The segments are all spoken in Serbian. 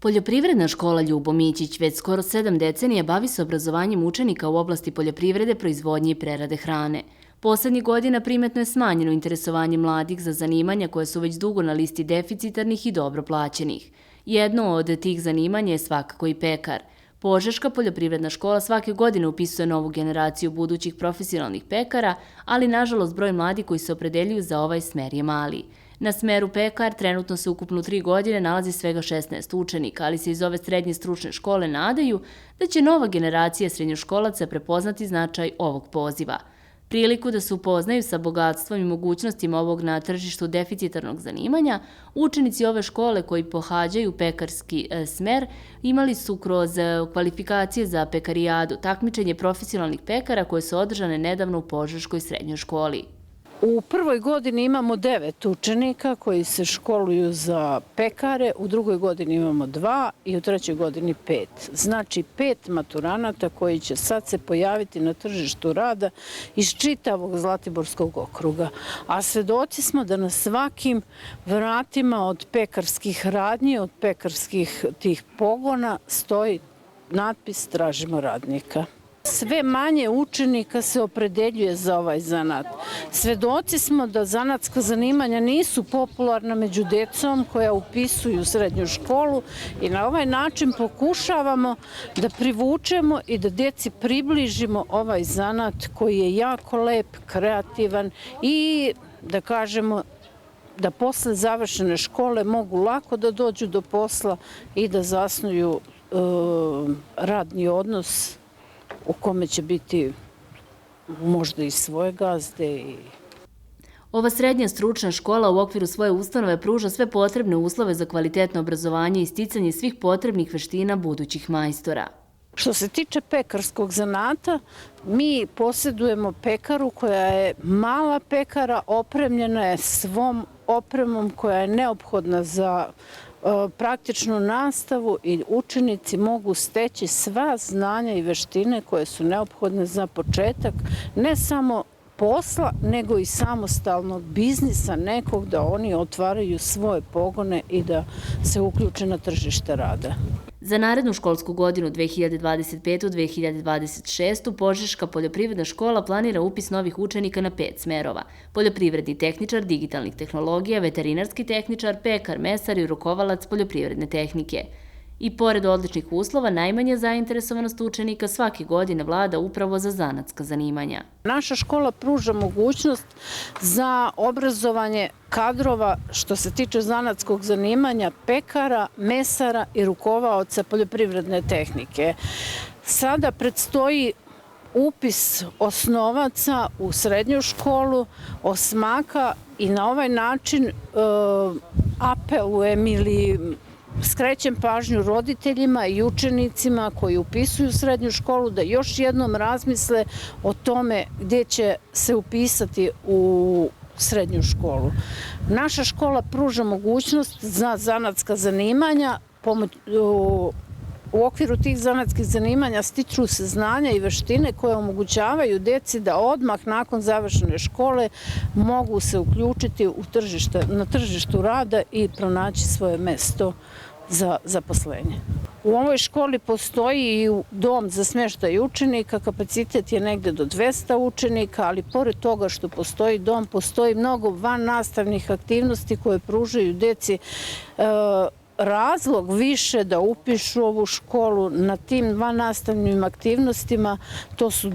Poljoprivredna škola Ljubo Mićić već skoro 7 decenija bavi se obrazovanjem učenika u oblasti poljoprivrede, proizvodnje i prerade hrane. Poslednjih godina primetno je smanjeno interesovanje mladih za zanimanja koje su već dugo na listi deficitarnih i dobro plaćenih. Jedno od tih zanimanja je svakako i pekar. Požeška poljoprivredna škola svake godine upisuje novu generaciju budućih profesionalnih pekara, ali nažalost broj mladih koji se opredeljuju za ovaj smer je mali. Na smeru pekar trenutno se ukupno 3 godine nalazi svega 16 učenika, ali se iz ove srednje stručne škole nadaju da će nova generacija srednjoškolaca prepoznati značaj ovog poziva. Priliku da se upoznaju sa bogatstvom i mogućnostima ovog na tržištu deficitarnog zanimanja, učenici ove škole koji pohađaju pekarski smer imali su kroz kvalifikacije za pekarijadu takmičenje profesionalnih pekara koje su održane nedavno u Požeškoj srednjoj školi. U prvoj godini imamo 9 učenika koji se školuju za pekare, u drugoj godini imamo 2 i u trećoj godini 5. Znači 5 maturanata koji će sad se pojaviti na tržištu rada iz čitavog Zlatiborskog okruga. A svedoci smo da na svakim vratima od pekarskih radnji, od pekarskih tih pogona stoji natpis "Tražimo radnika". Sve manje učenika se opredeljuje za ovaj zanat. Svedoci smo da zanatska zanimanja nisu popularna među decom koja upisuju srednju školu i na ovaj način pokušavamo da privučemo i da deci približimo ovaj zanat koji je jako lep, kreativan i da kažemo da posle završene škole mogu lako da dođu do posla i da zasnuju radni odnos u kome će biti možda i svoje gazde. Ova srednja stručna škola u okviru svoje ustanove pruža sve potrebne uslove za kvalitetno obrazovanje i sticanje svih potrebnih veština budućih majstora. Što se tiče pekarskog zanata, mi posjedujemo pekaru koja je mala pekara, opremljena je svom opremom koja je neophodna za praktičnu nastavu i učenici mogu steći sva znanja i veštine koje su neophodne za početak, ne samo posla, nego i samostalnog biznisa nekog, da oni otvaraju svoje pogone i da se uključe na tržište rada. Za narednu školsku godinu 2025-2026 Požeška poljoprivredna škola planira upis novih učenika na 5 smerova: poljoprivredni tehničar, digitalnih tehnologija, veterinarski tehničar, pekar, mesar i rukovalac poljoprivredne tehnike. I pored odličnih uslova, najmanja zainteresovanost učenika svake godine vlada upravo za zanatska zanimanja. Naša škola pruža mogućnost za obrazovanje kadrova što se tiče zanatskog zanimanja pekara, mesara i rukovaoca poljoprivredne tehnike. Sada predstoji upis osnovaca u srednju školu, osmaka i na ovaj način apelujem ili skrećem pažnju roditeljima i učenicima koji upisuju srednju školu da još jednom razmisle o tome gdje će se upisati u srednju školu. Naša škola pruža mogućnost za zanatska zanimanja. U okviru tih zanatskih zanimanja stiču se znanja i veštine koje omogućavaju deci da odmah nakon završene škole mogu se uključiti na tržištu rada i pronaći svoje mesto za zaposlenje. U ovoj školi postoji i dom za smještaj učenika, kapacitet je negde do 200 učenika, ali pored toga što postoji dom, postoji mnogo vannastavnih aktivnosti koje pružaju deci razlog više da upišu ovu školu. Na tim vannastavnim aktivnostima to su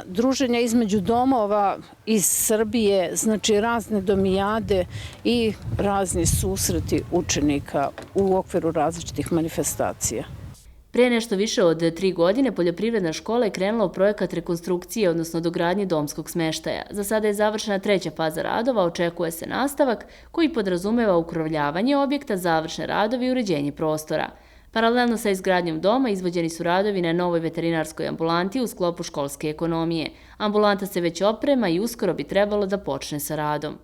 druženja između domova iz Srbije, znači razne domijade i razni susreti učenika u okviru različitih manifestacija. Pre nešto više od 3 godine poljoprivredna škola je krenula u projekat rekonstrukcije, odnosno dogradnje domskog smeštaja. Za sada je završena 3. faza radova, očekuje se nastavak koji podrazumeva ukrovljavanje objekta, završne radovi i uređenje prostora. Paralelno sa izgradnjom doma izvođeni su radovi na novoj veterinarskoj ambulanti u sklopu školske ekonomije. Ambulanta se već oprema i uskoro bi trebalo da počne sa radom.